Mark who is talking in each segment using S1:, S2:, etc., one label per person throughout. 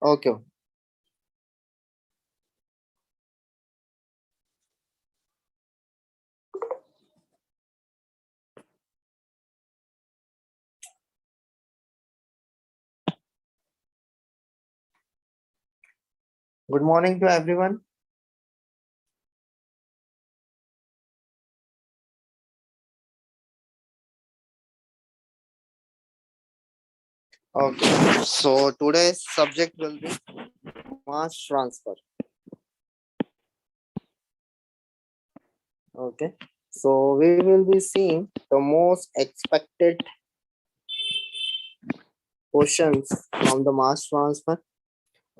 S1: Okay. Good morning to everyone. Okay. So today's subject will be mass transfer. Okay. So we will be seeing the most expected questions from the mass transfer.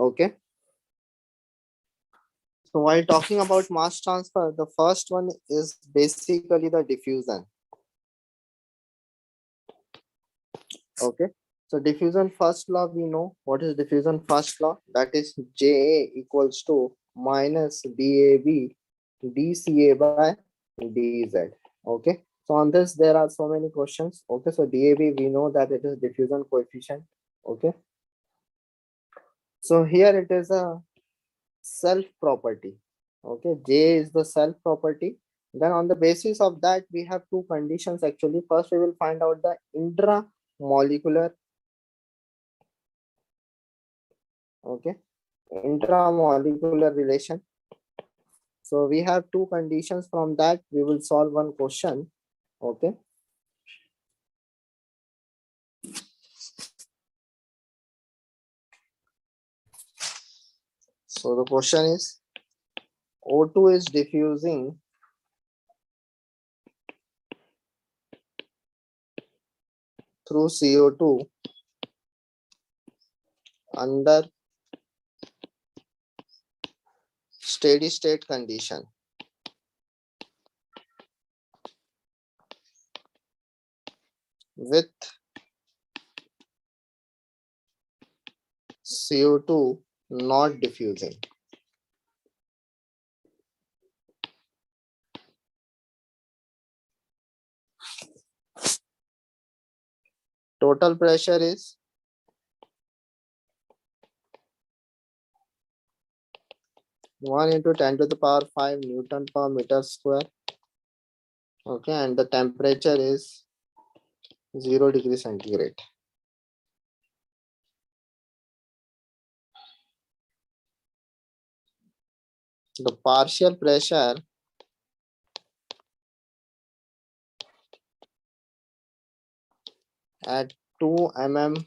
S1: Okay. So while talking about mass transfer, the first one is basically the diffusion. Okay. So diffusion first law, we know what is diffusion first law. That is JA equals to minus DAB DCA by DZ. Okay. So on this, there are so many questions. Okay. So DAB, we know that it is diffusion coefficient. Okay. So here it is a self property. Okay. J is the self property. Then on the basis of that, we have two conditions actually. First, we will find out the intramolecular. Okay. Intramolecular relation. So we have two conditions. From that we will solve one question. Okay. So the question is O2 is diffusing through CO2 under steady state condition. With CO2 not diffusing. Total pressure is 1 into 10 to the power 5 Newton per meter square. Okay, and the temperature is 0 degrees centigrade. The partial pressure at 2 mm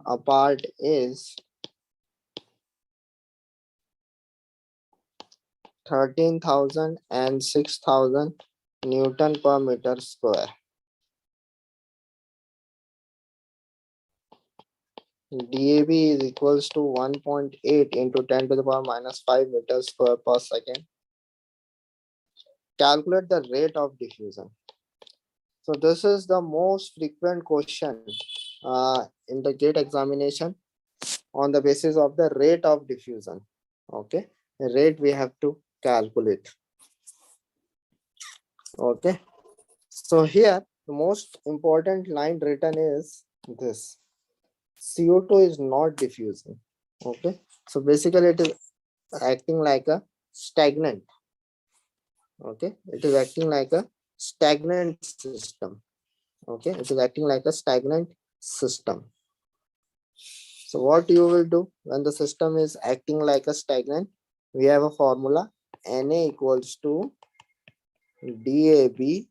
S1: apart is 13,000 and 6,000 Newton per meter square. DAB is equals to 1.8 into 10 to the power minus 5 meters square per second. Calculate the rate of diffusion. So this is the most frequent question in the GATE examination on the basis of the rate of diffusion. Okay, the rate we have to calculate. Okay, so here the most important line written is this: CO2 is not diffusing. Okay, so basically it is acting like a stagnant. Okay, it is acting like a stagnant system. Okay, it is acting like a stagnant system. So what you will do when the system is acting like a stagnant? We have a formula: Na equals to DAB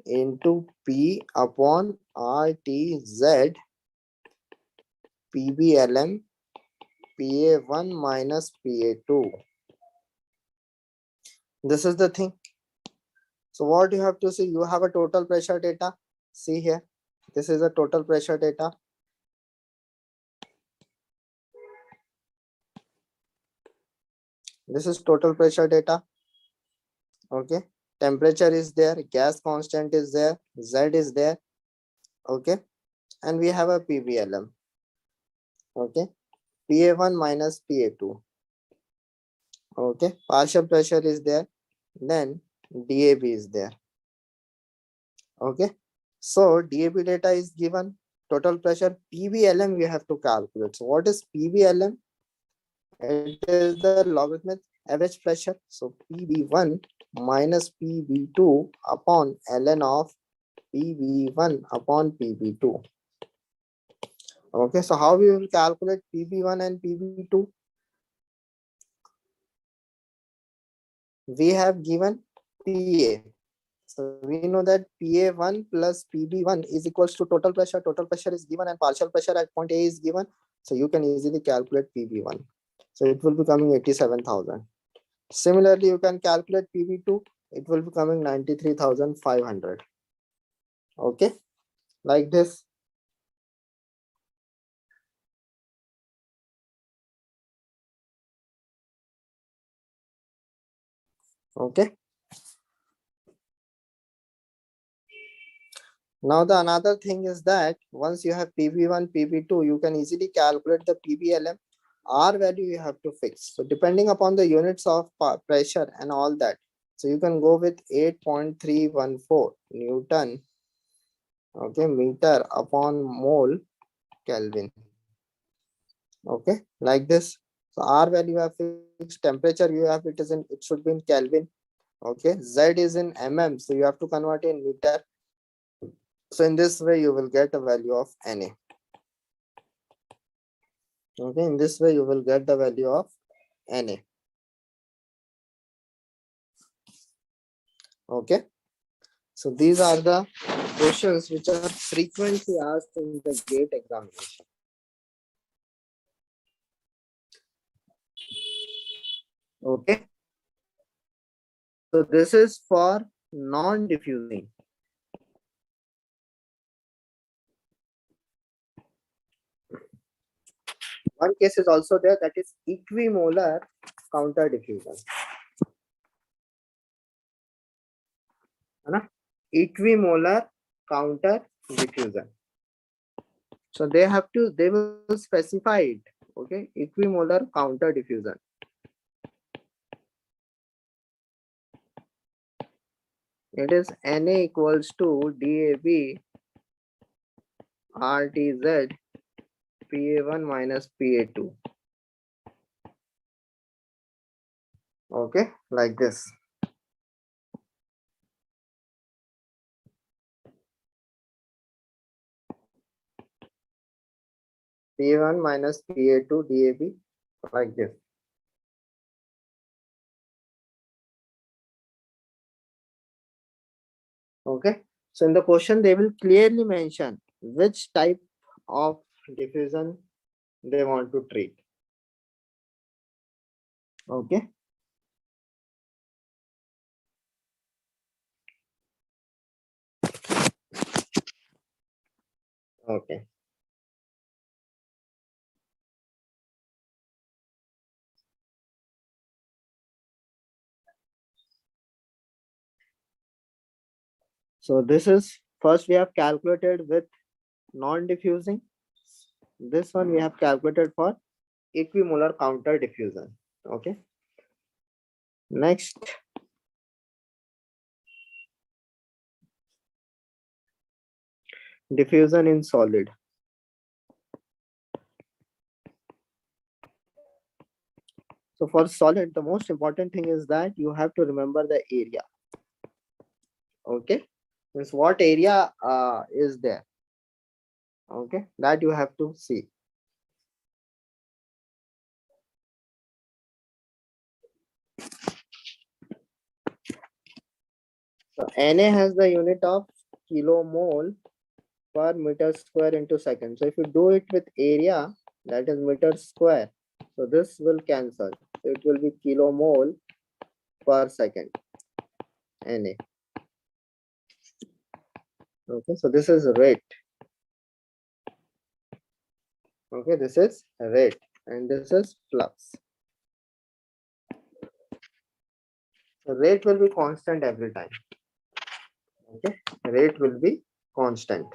S1: into P upon RTZ PBLM PA1 minus PA2. This is the thing. So what you have to see, you have a total pressure data. See here, this is a total pressure data. This is total pressure data. Okay, temperature is there, gas constant is there, Z is there. Okay, and we have a PBLM. Okay, PA1 minus PA2. Okay, partial pressure is there, then DAB is there. Okay, so DAB data is given total pressure PBLM we have to calculate. So what is PBLM? It is the logarithmic average pressure. So PB1 minus PB2 upon ln of PB1 upon PB2. Okay, so how we will calculate PB1 and PB2? We have given PA. So we know that PA1 plus PB1 is equals to total pressure. Total pressure is given and partial pressure at point A is given. So you can easily calculate PB1. So it will be coming 87,000. Similarly, you can calculate PB2. It will be coming 93,500. Okay, like this. Okay. Now the another thing is that once you have PB1, PB2, you can easily calculate the PBLM. R value you have to fix. So depending upon the units of pressure and all that. So you can go with 8.314 Newton, okay, meter upon mole Kelvin. Okay, like this. So R value you have fixed, temperature you have it should be in Kelvin. Okay, Z is in mm, so you have to convert in meter. So in this way you will get a value of Na. Okay, in this way you will get the value of Na. Okay, so these are the questions which are frequently asked in the GATE examination. Okay, so this is for non-diffusing. One case is also there, that is equimolar counter diffusion. Equimolar counter diffusion. So they will specify it. Okay, equimolar counter diffusion. It is Na equals to DAB RTZ PA1 minus PA2. Okay, like this. PA1 minus PA2 DAB, like this. Okay, so in the question they will clearly mention which type of diffusion they want to treat. Okay. Okay. So this is first we have calculated with non-diffusing. This one we have calculated for equimolar counter diffusion. Okay. Next, diffusion in solid. So for solid, the most important thing is that you have to remember the area. Okay, means what area is there. Okay, that you have to see. So Na has the unit of kilomole per meter square into second. So if you do it with area, that is meter square, so this will cancel. So it will be kilomole per second. Na. Okay, so this is rate. Okay, this is rate and this is flux. So rate will be constant every time. Okay, rate will be constant.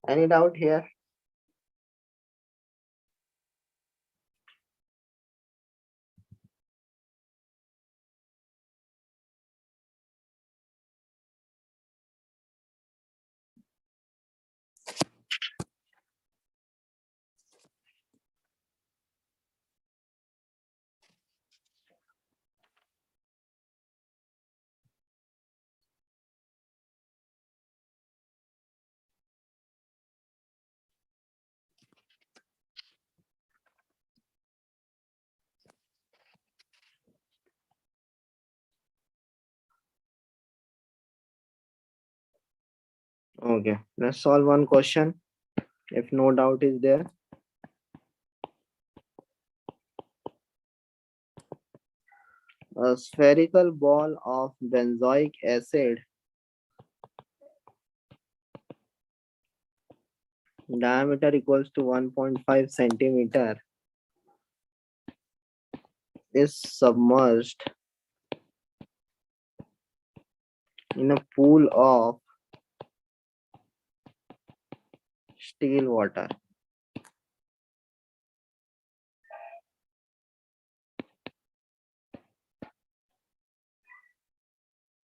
S1: Any doubt here? Okay, let's solve one question if no doubt is there. A spherical ball of benzoic acid diameter equals to 1.5 centimeter is submerged in a pool of still water.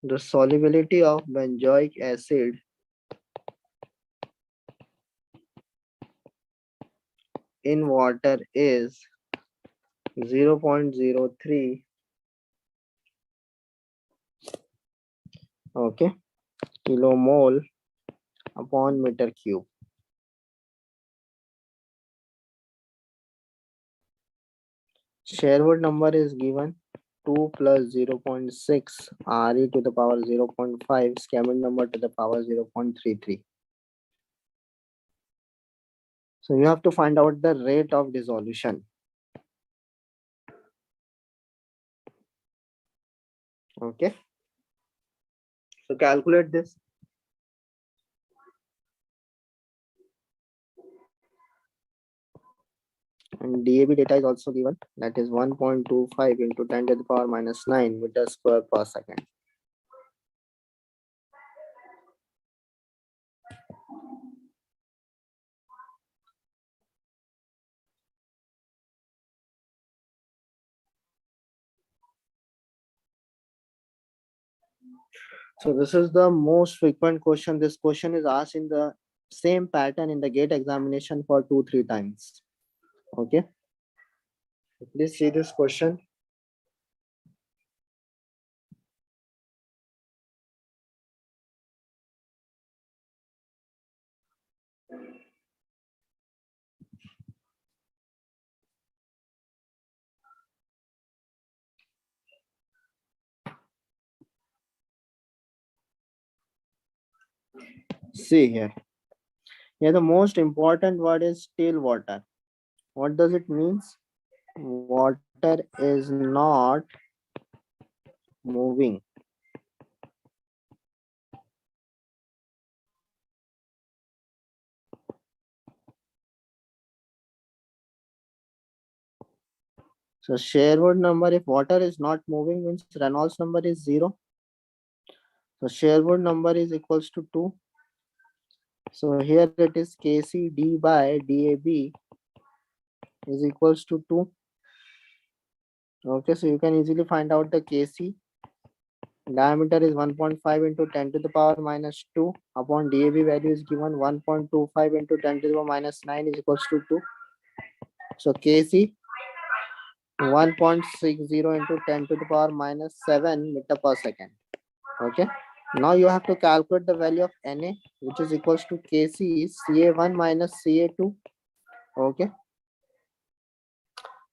S1: The solubility of benzoic acid in water is 0.03, okay, kilomole upon meter cube. Sherwood number is given 2 plus 0.6 Re to the power 0.5, Scammon number to the power 0.33. So you have to find out the rate of dissolution. Okay. So calculate this. And DAB data is also given, that is 1.25 into 10 to the power minus 9 meters square per second. So this is the most frequent question. This question is asked in the same pattern in the gate examination for 2-3 times. Okay. Please see this question. See here. Here the most important word is still water. What does it means? Water is not moving. So Sherwood number, if water is not moving, means Reynolds number is 0. So Sherwood number is equals to 2. So here it is KCD by DAB is equals to 2. Okay, so you can easily find out the KC. Diameter is 1.5 into 10 to the power minus 2 upon DAB value is given 1.25 into 10 to the power minus 9 is equals to 2. So KC 1.60 into 10 to the power minus 7 meter per second. Okay. Now you have to calculate the value of Na, which is equals to Kc is Ca1 minus Ca2. Okay.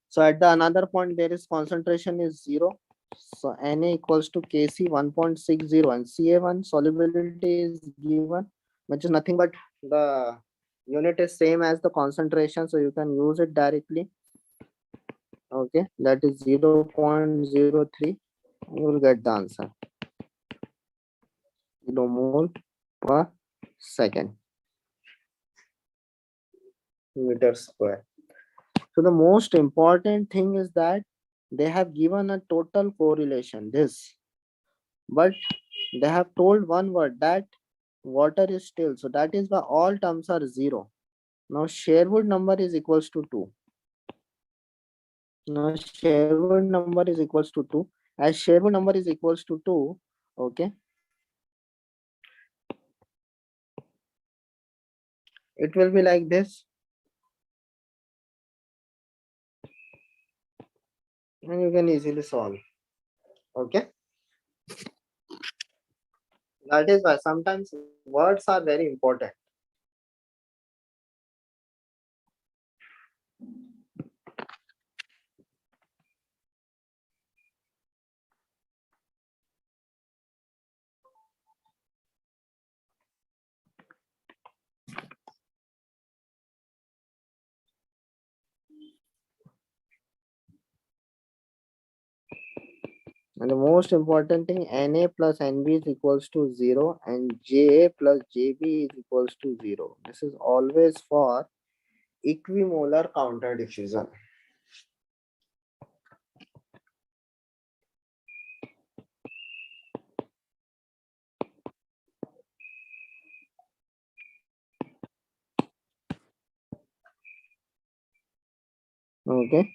S1: So at the another point, there is concentration is 0. So Na equals to Kc 1.60 and Ca1 solubility is given, which is nothing but the unit is same as the concentration. So you can use it directly. Okay. That is 0.03. You will get the answer. Kilomole per second meter square. So the most important thing is that they have given a total correlation, this, but they have told one word that water is still. So that is why all terms are 0. Now Sherwood number is equals to 2. Now Sherwood number is equals to 2. As Sherwood number is equals to 2, okay, it will be like this. And you can easily solve. Okay. That is why sometimes words are very important. And the most important thing, Na plus Nb is equals to 0 and Ja plus Jb is equals to 0. This is always for equimolar counter diffusion. Okay,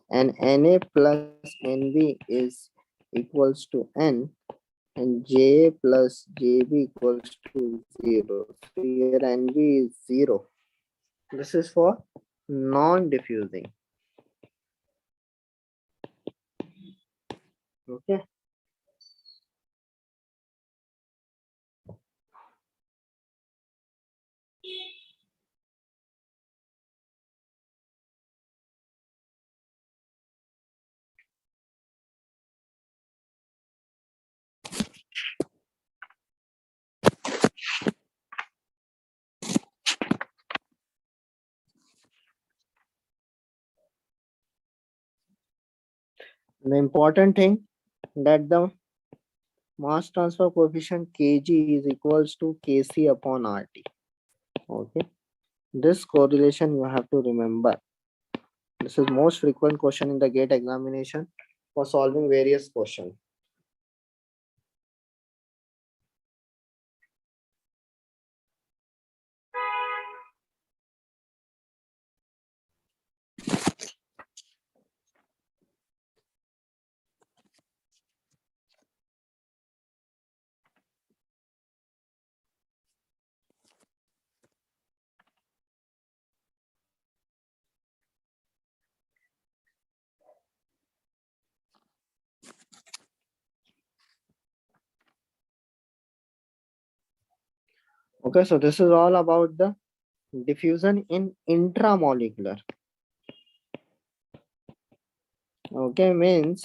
S1: and Na plus Nb is equals to N and Ja plus Jb equals to 0. So here Nb is 0. This is for non-diffusing. Okay. The important thing that the mass transfer coefficient Kg is equals to Kc upon Rt. Okay. This correlation you have to remember. This is most frequent question in the GATE examination for solving various questions. Okay, so this is all about the diffusion in intramolecular. Okay, means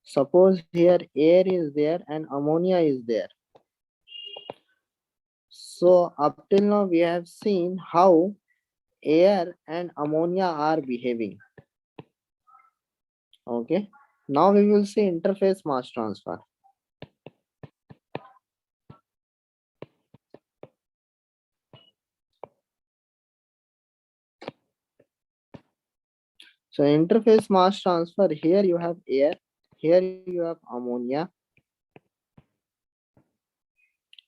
S1: suppose here air is there and ammonia is there. So up till now we have seen how air and ammonia are behaving. Okay, now we will see interface mass transfer. So interface mass transfer, here you have air, here you have ammonia,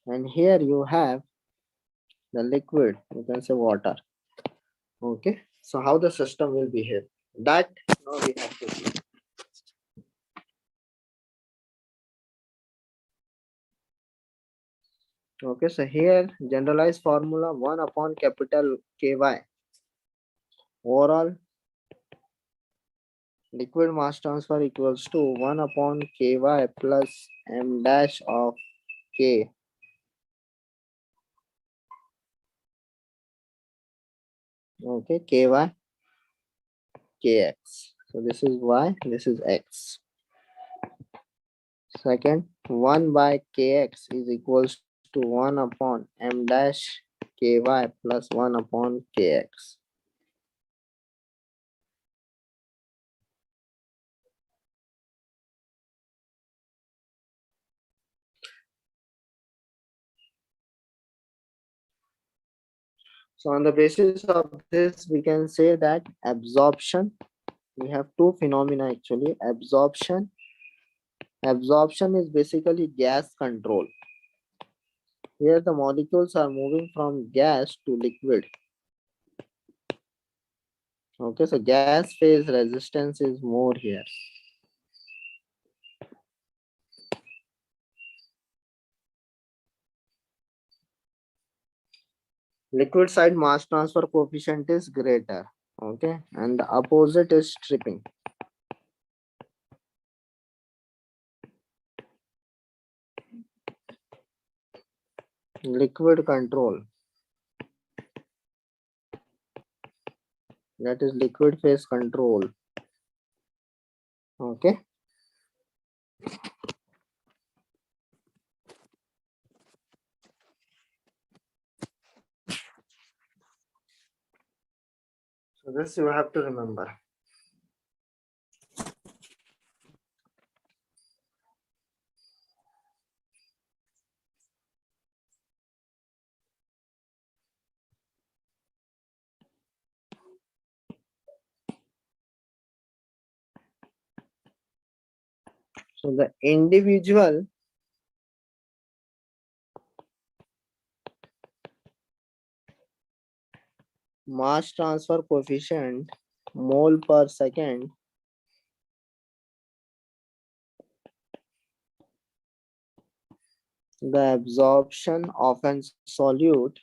S1: and here you have the liquid, you can say water. Okay, so how the system will behave, that now we have to see. Okay, so here generalized formula 1 upon capital Ky, overall liquid mass transfer equals to 1 upon Ky plus m dash of K. Okay, Ky Kx. So this is y, this is x. Second, 1 by Kx is equals to 1 upon m dash Ky plus 1 upon Kx. So on the basis of this, we can say that absorption, we have two phenomena actually. Absorption is basically gas control. Here the molecules are moving from gas to liquid. Okay, so gas phase resistance is more here. Liquid side mass transfer coefficient is greater. Okay, and the opposite is stripping. Liquid control, that is liquid phase control. Okay, so this you have to remember. So the individual mass transfer coefficient mole per second the absorption of an solute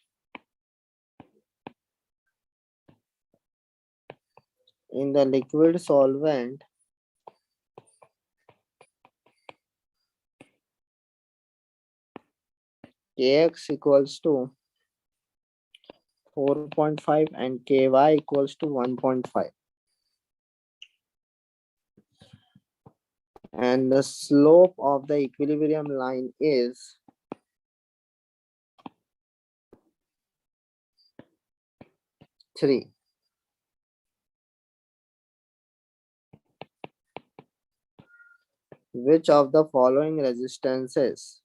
S1: in the liquid solvent Kx equals to 4.5 and Ky equals to 1.5. And the slope of the equilibrium line is 3. Which of the following resistances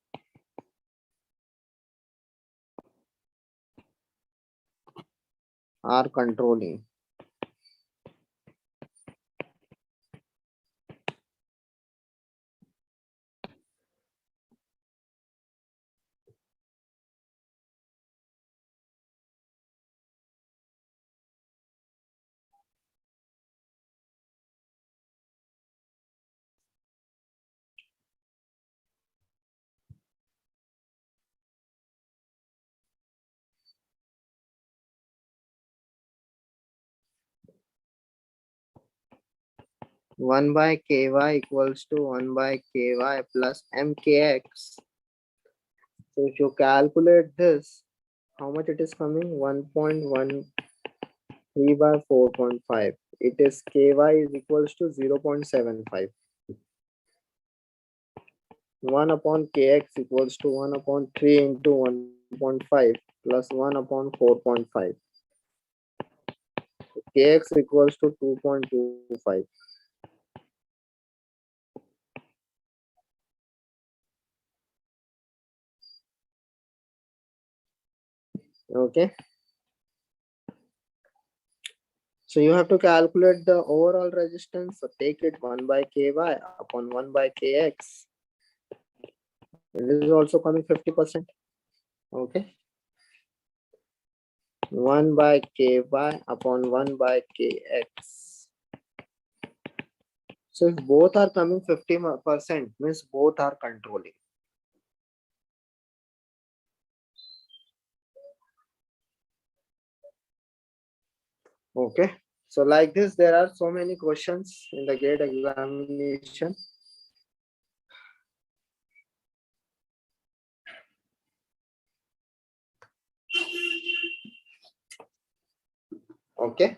S1: are controlling? One by Ky equals to 1 by Ky plus mkx. So if you calculate this, how much it is coming? 1.13 by 4.5. It is Ky is equals to 0.75. 1 upon Kx equals to 1 upon 3 into 1.5 plus 1 upon 4.5. Kx equals to 2.25. Okay. So you have to calculate the overall resistance. So take it 1 by Ky upon 1 by Kx. It is also coming 50%. Okay. 1 by Ky upon 1 by Kx. So if both are coming 50%, means both are controlling. Okay. So like this, there are so many questions in the GATE examination. Okay.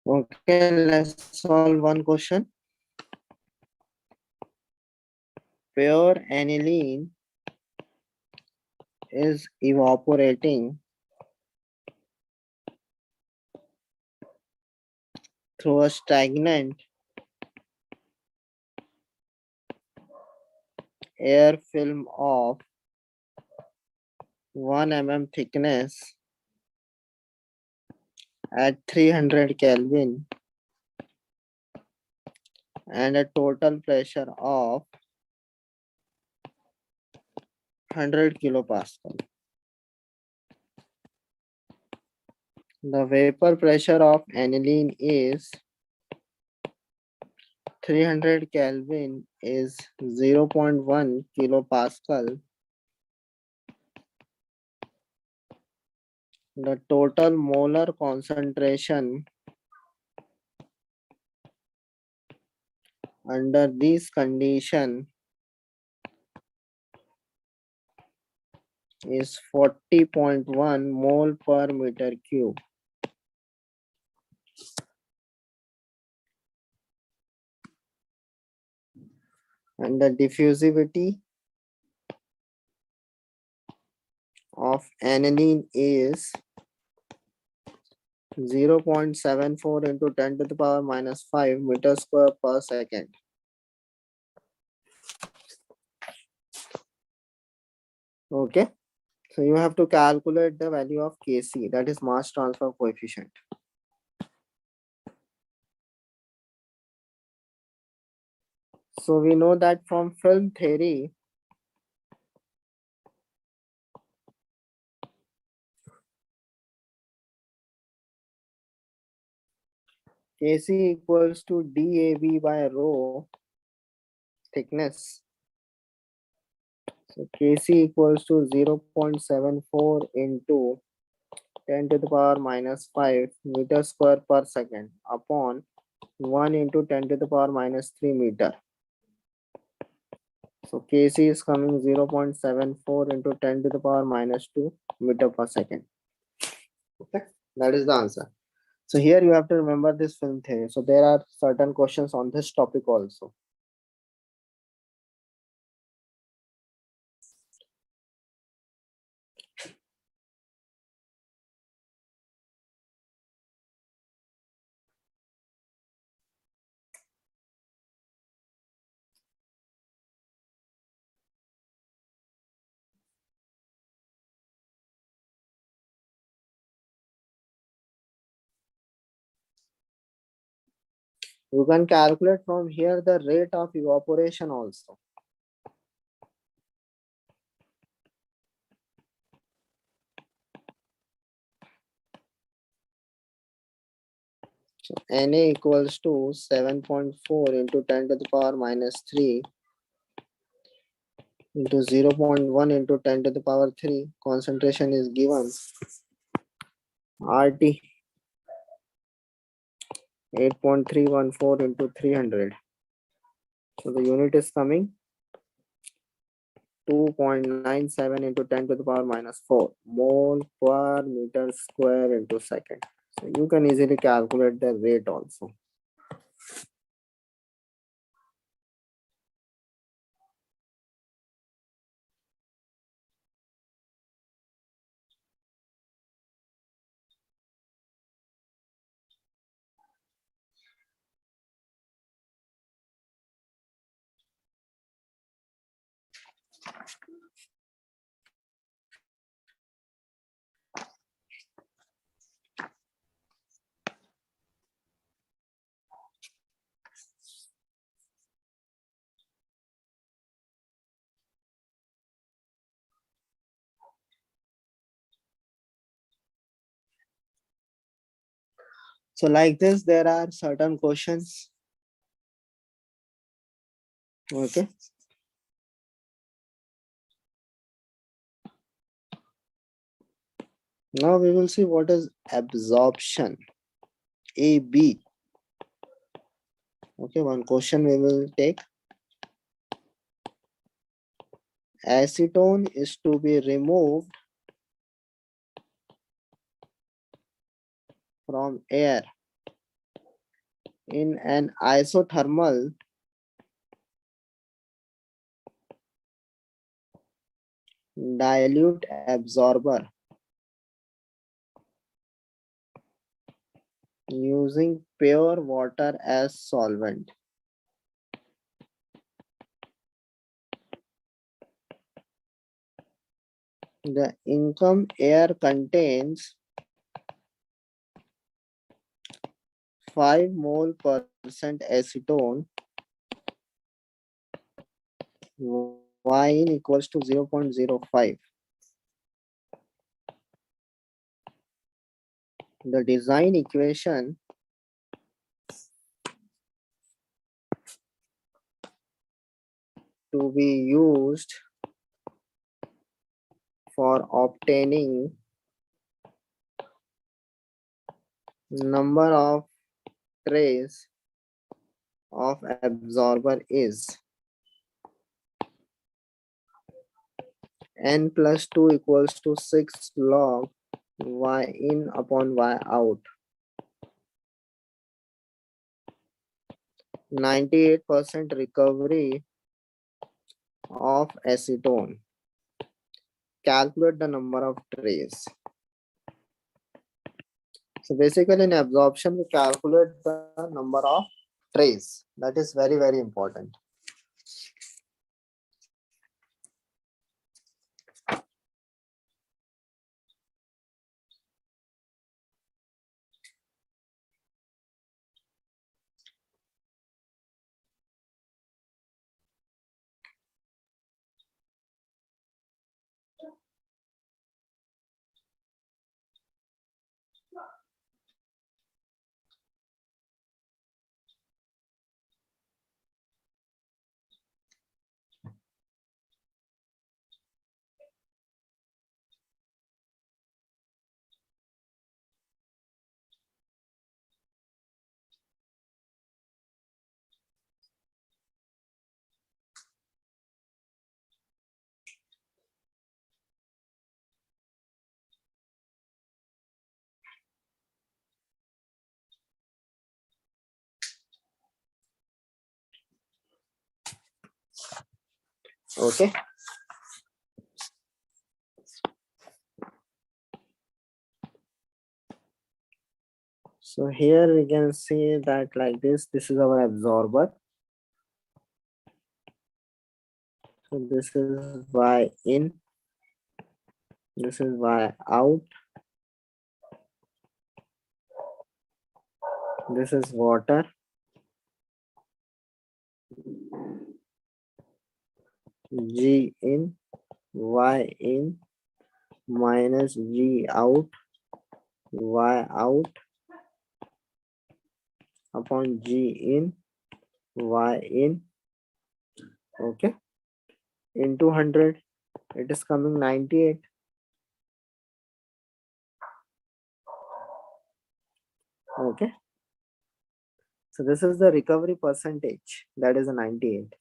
S1: Okay, let's solve one question. Pure aniline is evaporating through a stagnant air film of 1 mm thickness at 300 Kelvin and a total pressure of 100 kilopascal. The vapor pressure of aniline is 300 Kelvin is 0.1 kilopascal. The total molar concentration under this condition is 40.1 mole per meter cube. And the diffusivity of aniline is 0.74 into 10 to the power minus 5 meters square per second. Okay, so you have to calculate the value of Kc, that is mass transfer coefficient. So we know that from film theory, Kc equals to dAV by rho thickness. So Kc equals to 0.74 into 10 to the power minus 5 meters square per second upon 1 into 10 to the power minus 3 meter. So Kc is coming 0.74 into 10 to the power minus 2 meter per second. Okay, that is the answer. So here you have to remember this film theory. So there are certain questions on this topic also. You can calculate from here the rate of evaporation also. So Na equals to 7.4 into 10 to the power minus 3 into 0.1 into 10 to the power 3. Concentration is given. RT 8.314 into 300. So the unit is coming 2.97 into 10 to the power minus 4 mole per meter square into second. So you can easily calculate the rate also. So like this, there are certain questions. Okay. Now we will see what is absorption. AB. Okay, one question we will take. Acetone is to be removed from air in an isothermal dilute absorber using pure water as solvent. The income air contains 5 mole percent acetone. Y in equals to 0.05. The design equation to be used for obtaining number of trays of absorber is n plus 2 equals to 6 log y in upon y out. 98% recovery of acetone. Calculate the number of trays. So basically in absorption, we calculate the number of trays. That is very, very important. Okay. So here we can see that like this is our absorber. So this is Y in, this is Y out, this is water, G in, Y in minus G out, Y out upon G in, Y in. Okay. In 200, it is coming 98. Okay. So this is the recovery percentage, that is a 98.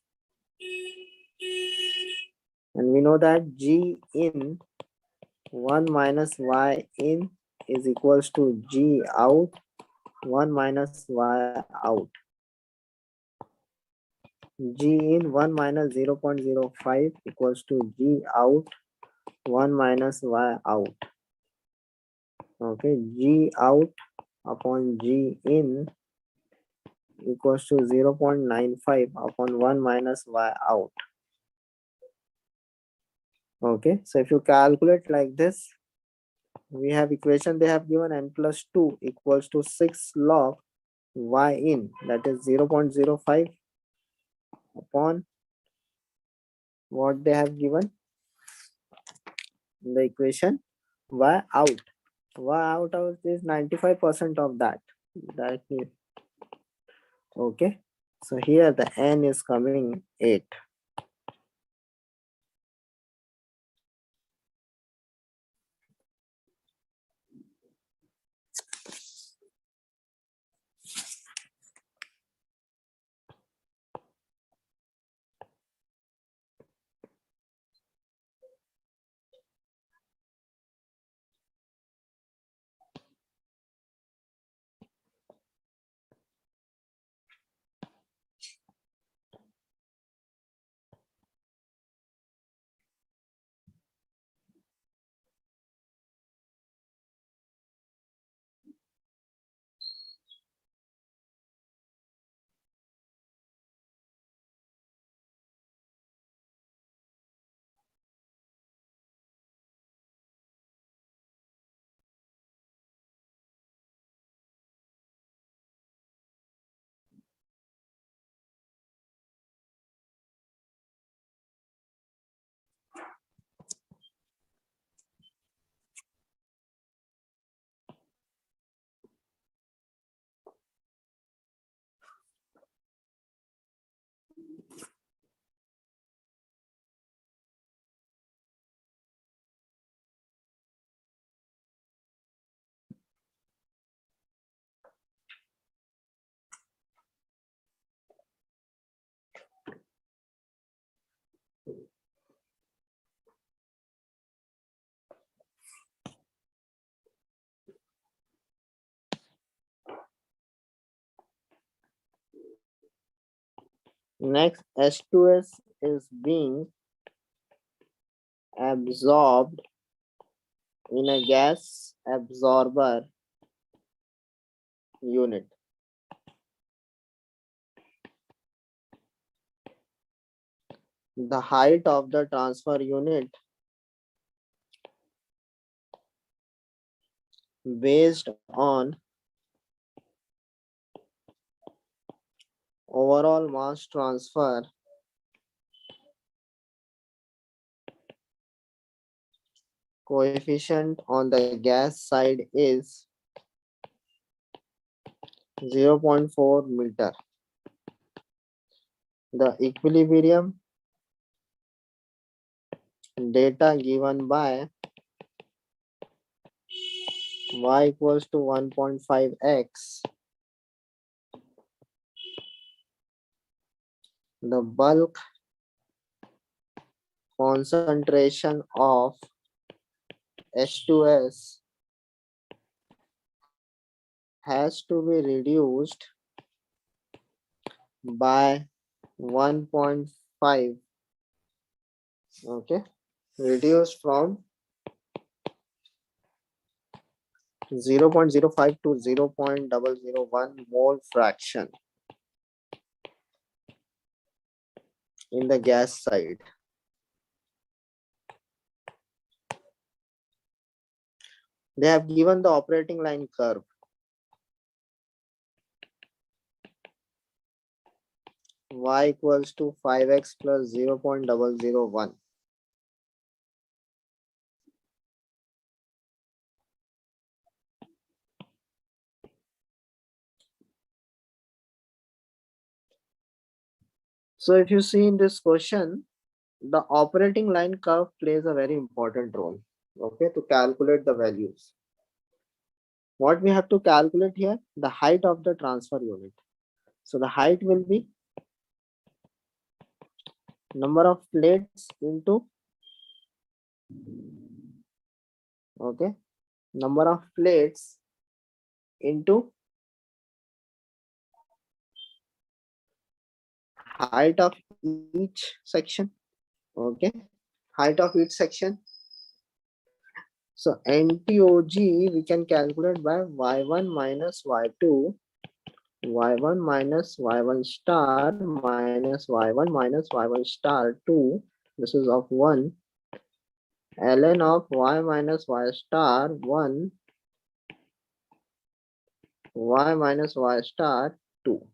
S1: And we know that G in 1 minus Y in is equals to G out 1 minus Y out. G in 1 minus 0.05 equals to G out 1 minus Y out. Okay, G out upon G in equals to 0.95 upon 1 minus Y out. Okay, so if you calculate like this, we have equation they have given n plus 2 equals to 6 log Y in, that is 0.05 upon what they have given in the equation Y out. Y out is 95% of that. That is okay. So here the n is coming 8. Next, H2S is being absorbed in a gas absorber unit. The height of the transfer unit based on overall mass transfer coefficient on the gas side is 0.4 meter. The equilibrium data given by y equals to 1.5x. The bulk concentration of H2S has to be reduced by 1.5. Okay, reduced from 0.05 to 0.001 mole fraction in the gas side. They have given the operating line curve. Y equals to 5x plus 0.001. So if you see in this question, the operating line curve plays a very important role, okay, to calculate the values. What we have to calculate here? The height of the transfer unit. So the height will be number of plates into, okay, number of plates into height of each section, okay, height of each section. So NTOG we can calculate by y1 minus y2, y1 minus y1 star minus y1 minus y1 star 2. This is of 1. ln of y minus y star 1, y minus y star 2.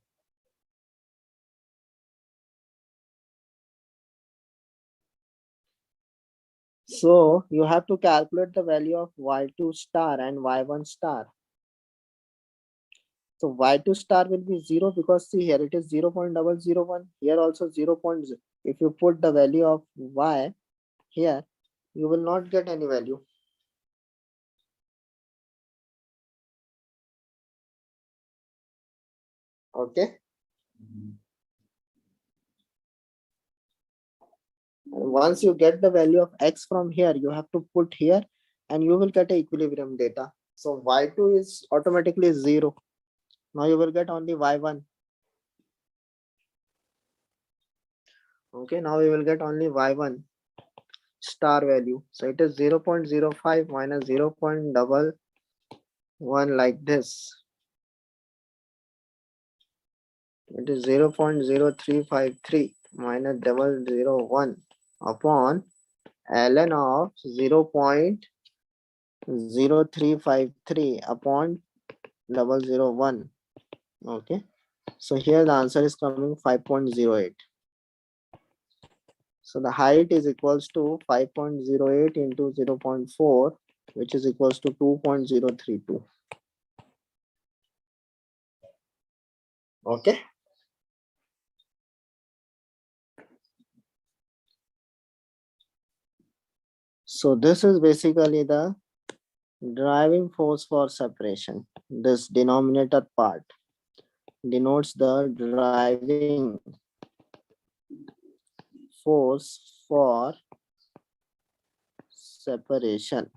S1: So you have to calculate the value of y2 star and y1 star. So y2 star will be 0 because see here it is 0.001. Here also 0. If you put the value of y here, you will not get any value. Okay. Once you get the value of x from here, you have to put here and you will get a equilibrium data. So y2 is automatically 0. Now you will get only y1. Okay, now we will get only y1 star value. So it is 0.05 minus 0.11 like this. It is 0.0353 minus 0.001 upon ln of 0.0353 upon 0.001. Okay, so here the answer is coming 5.08. So the height is equals to 5.08 into 0.4, which is equals to 2.032. Okay. So this is basically the driving force for separation. This denominator part denotes the driving force for separation.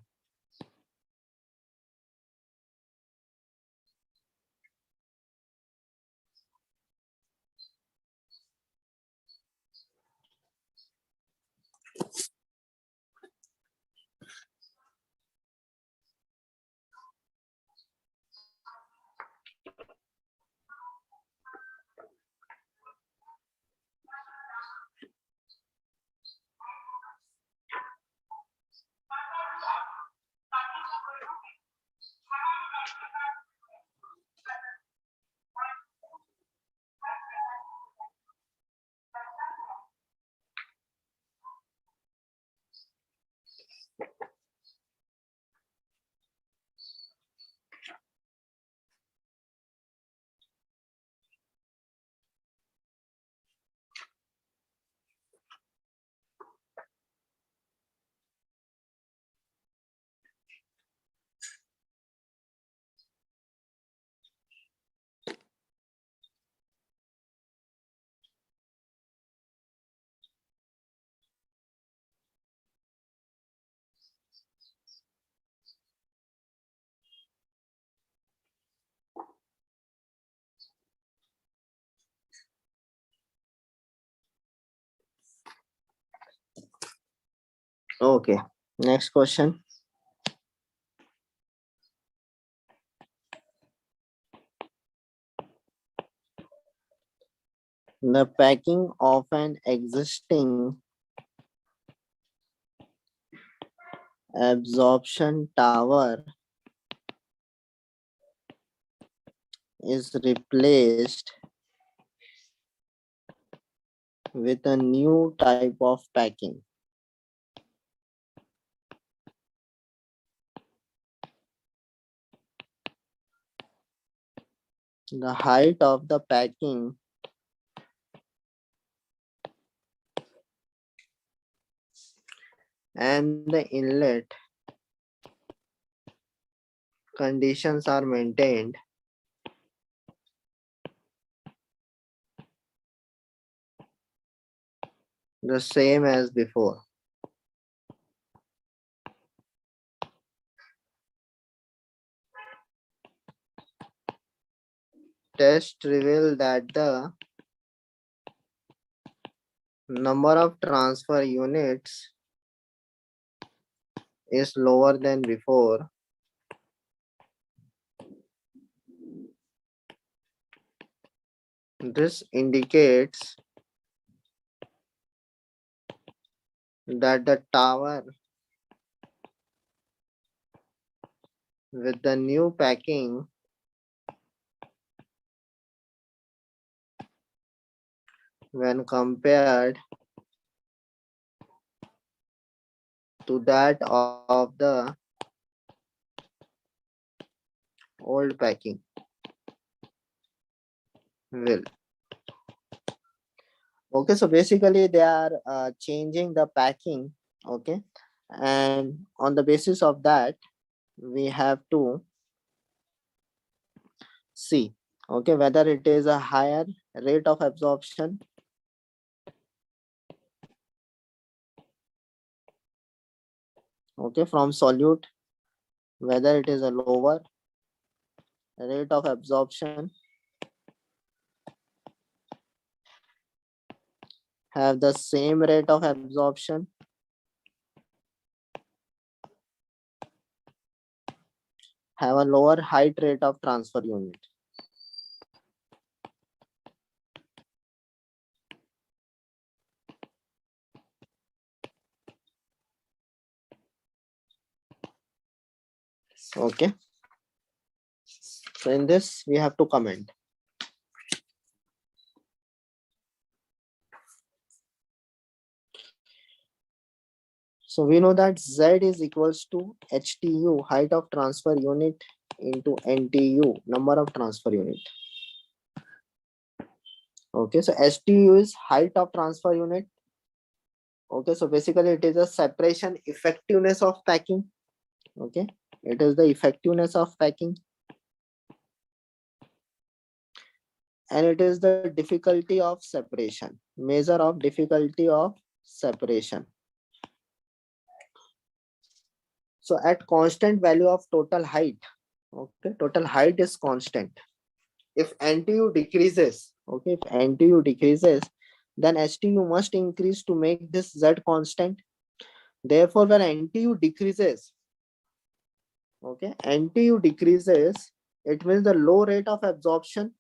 S1: Okay, next question. The packing of an existing absorption tower is replaced with a new type of packing. The height of the packing and the inlet conditions are maintained the same as before. Tests reveal that the number of transfer units is lower than before. This indicates that the tower with the new packing when compared to that of the old packing will. Okay, so basically they are changing the packing. Okay, and on the basis of that we have to see, okay, whether it is a higher rate of absorption okay from solute, whether it is a lower rate of absorption, have the same rate of absorption, have a lower height rate of transfer unit. Okay, so in this we have to comment. So we know that Z is equals to HTU, height of transfer unit, into NTU, number of transfer unit. Okay, so HTU is height of transfer unit. Okay, so basically it is a separation effectiveness of packing. Okay, it is the effectiveness of packing, and it is the difficulty of separation, measure of difficulty of separation. So at constant value of total height, okay, total height is constant. If NTU decreases, okay, if NTU decreases, then STU must increase to make this Z constant. Therefore, when NTU decreases, okay, NTU decreases, it means the low rate of absorption,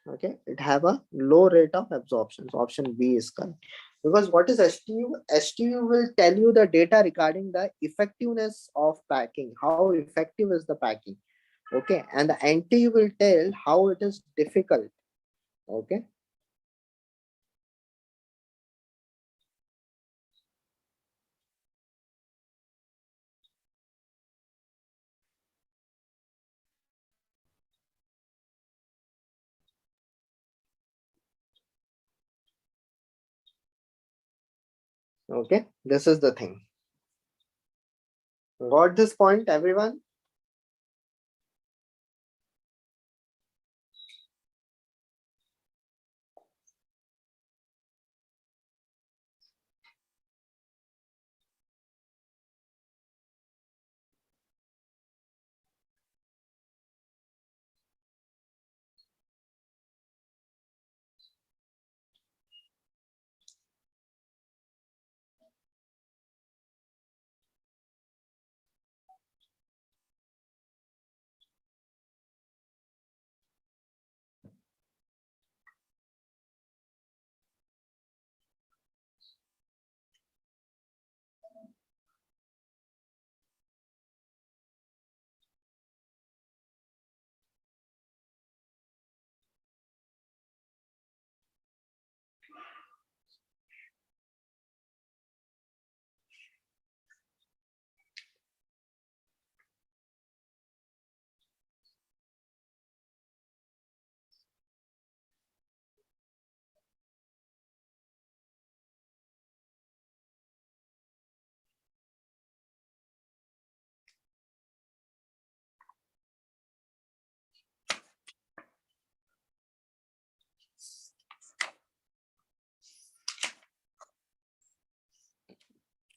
S1: okay, it have a low rate of absorption. So option B is correct. Because what is STU? STU will tell you the data regarding the effectiveness of packing, how effective is the packing, okay, and the NTU will tell how it is difficult, okay. Okay, this is the thing. Got this point, everyone?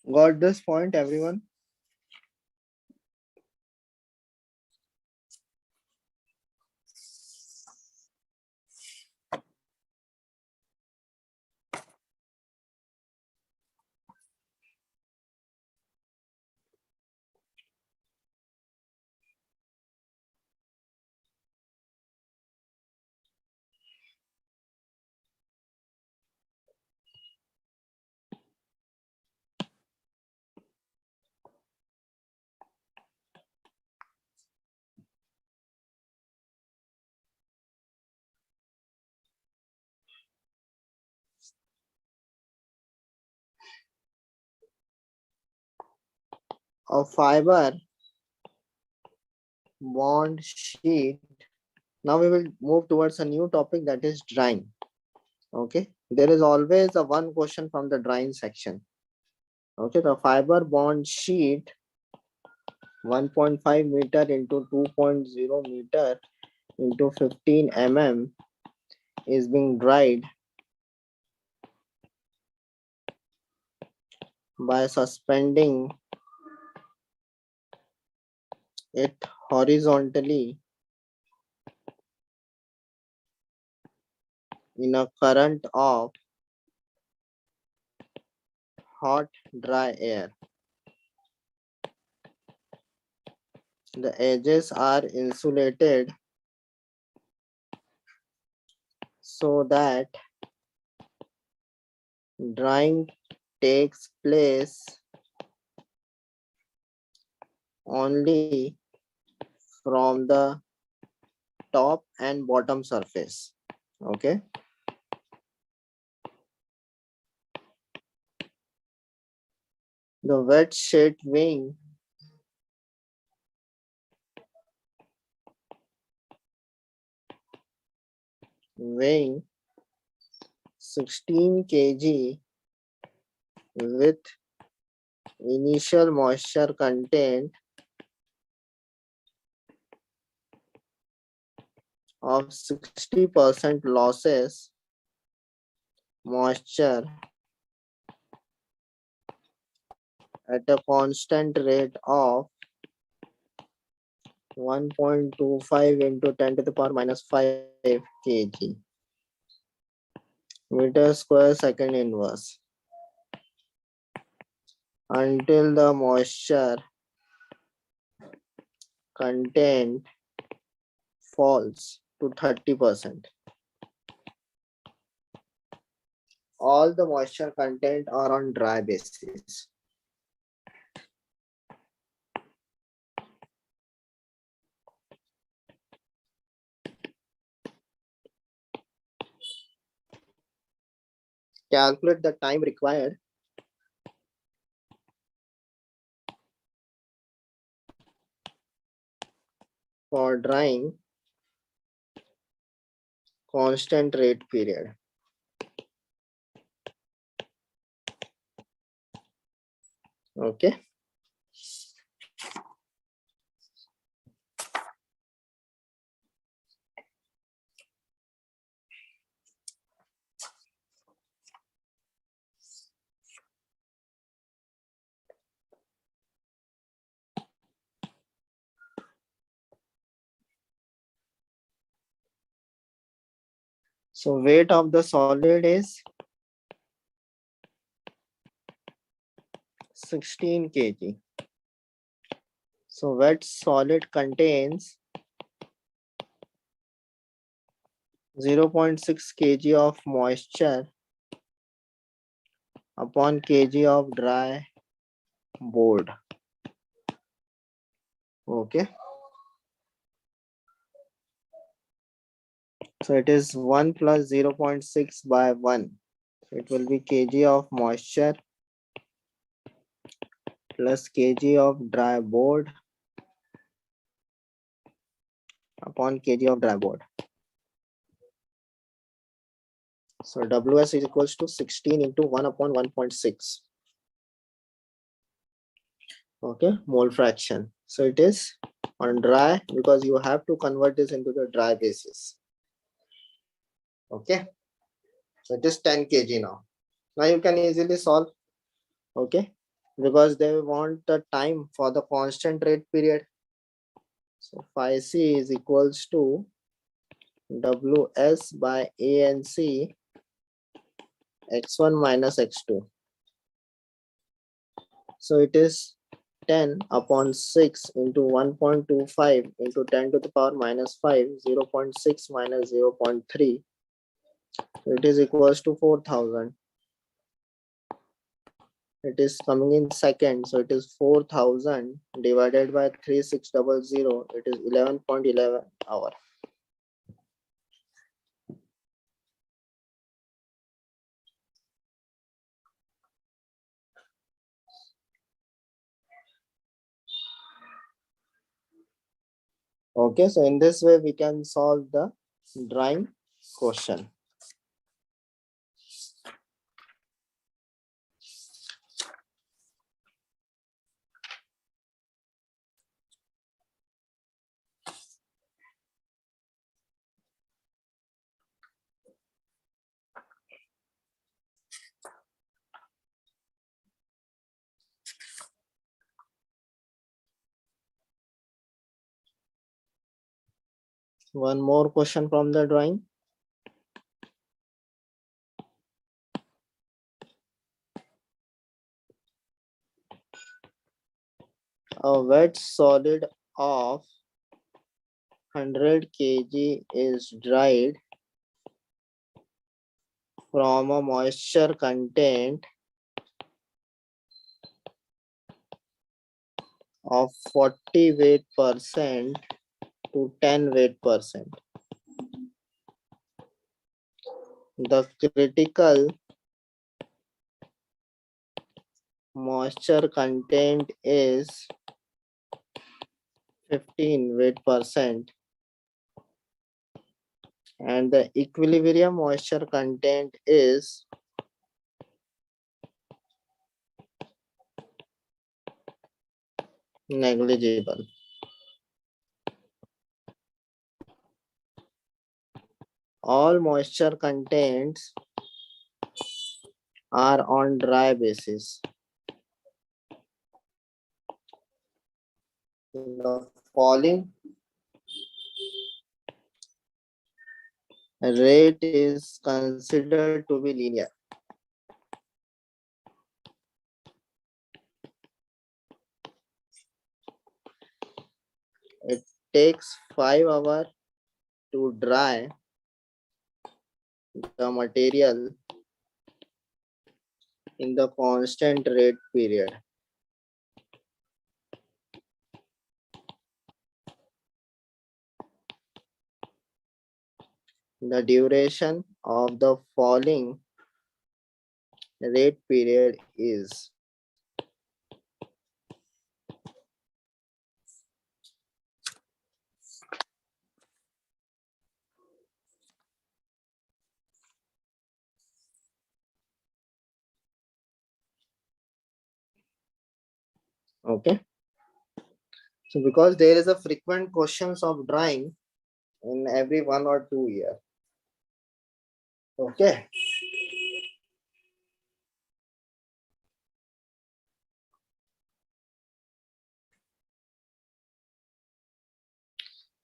S1: Got this point, everyone? A fiber bond sheet. Now we will move towards a new topic, that is drying. Okay, there is always a one question from the drying section. Okay, the fiber bond sheet 1.5 meter into 2.0 meter into 15 is being dried by suspending it horizontally in a current of hot dry air. The edges are insulated so that drying takes place only from the top and bottom surface. Okay. The wet sheet weighing 16 kg with initial moisture content of 60% losses moisture at a constant rate of 1.25 into 10 to the power minus 5 kg meter square second inverse until the moisture content falls to 30%. All the moisture content are on dry basis. Calculate the time required for drying constant rate period. Okay. So weight of the solid is 16 kg. So wet solid contains 0.6 kg of moisture upon kg of dry board. Okay. So it is 1 plus 0.6 by 1. It will be kg of moisture plus kg of dry board upon kg of dry board. So Ws is equals to 16 into 1 upon 1.6. Okay, mole fraction. So it is on dry because you have to convert this into the dry basis. Okay, so it is 10 kg now. Now you can easily solve. Okay, because they want the time for the constant rate period. So phi c is equals to Ws by ANC x1 minus x2. So it is 10 upon 6 into 1.25 into 10 to the power minus 5, 0.6 minus 0.3. It is equals to 4000. It is coming in second, so it is 4000 divided by 3600. It is 11.11 hour. Okay, so in this way we can solve the drawing question. One more question from the drawing. A wet solid of 100 kg is dried from a moisture content of 40 weight percent to 10 weight percent. The critical moisture content is 15 weight percent and the equilibrium moisture content is negligible. All moisture contents are on dry basis. The falling rate is considered to be linear. It takes 5 hours to dry the material in the constant rate period. The duration of the falling rate period is okay. So because there is a frequent questions of drawing in every 1 or 2 year. Okay.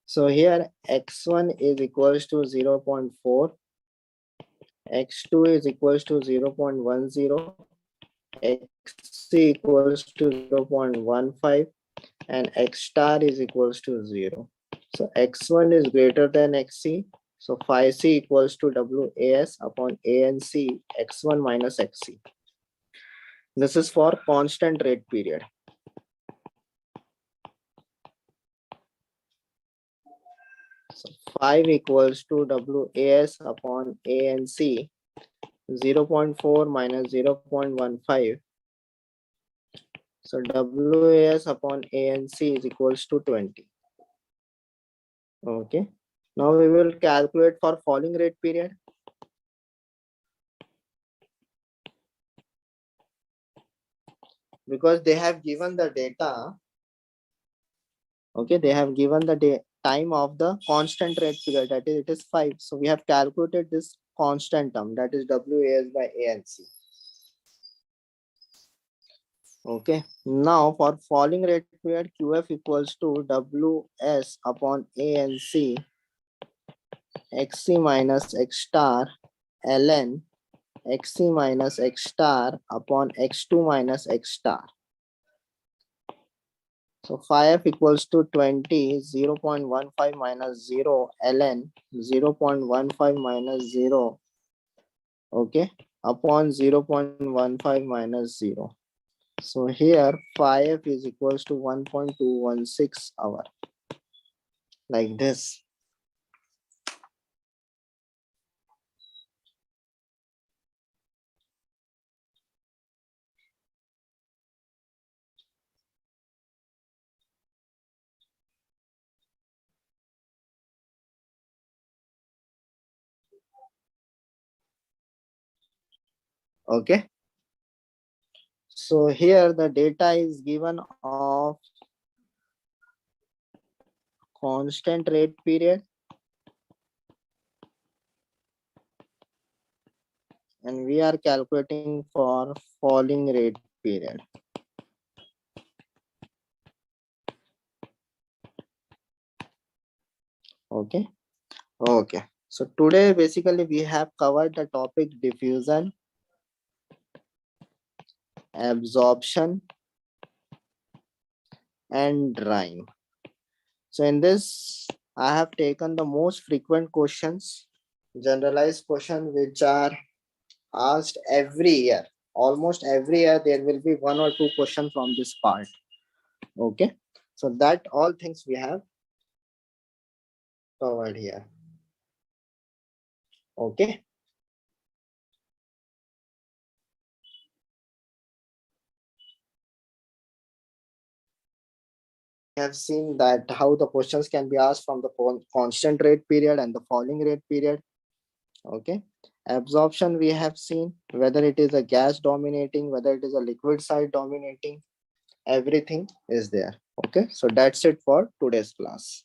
S1: So here x1 is equals to 0.4, x2 is equals to 0.10, x3 equals to 0.15, and x star is equals to 0. So x1 is greater than xc. So phi c equals to WAS upon ANC x1 minus xc. This is for constant rate period. So 5 equals to WAS upon ANC 0.4 minus 0.15. So WAS upon ANC is equals to 20. Okay. Now we will calculate for falling rate period. Because they have given the data. Okay, they have given the time of the constant rate period, that is it is 5. So we have calculated this constant term, that is WAS by ANC. Okay, now for falling rate period, QF equals to WS upon A and C, XC minus X star, ln XC minus X star upon X2 minus X star. So phi f equals to 20, 0.15 minus 0, ln 0.15 minus 0, okay, upon 0.15 minus 0. So here phi f is equals to 1.216 hour, like this. Okay. So here the data is given of constant rate period, and we are calculating for falling rate period. Okay. Okay. So today basically we have covered the topic diffusion, absorption, and drying. So in this, I have taken the most frequent questions, generalized questions which are asked every year. Almost every year there will be one or two questions from this part. Okay. So that all things we have covered here. Okay. We have seen that how the questions can be asked from the constant rate period and the falling rate period. Okay. Absorption we have seen whether it is a gas dominating, whether it is a liquid side dominating, everything is there. Okay. So that's it for today's class.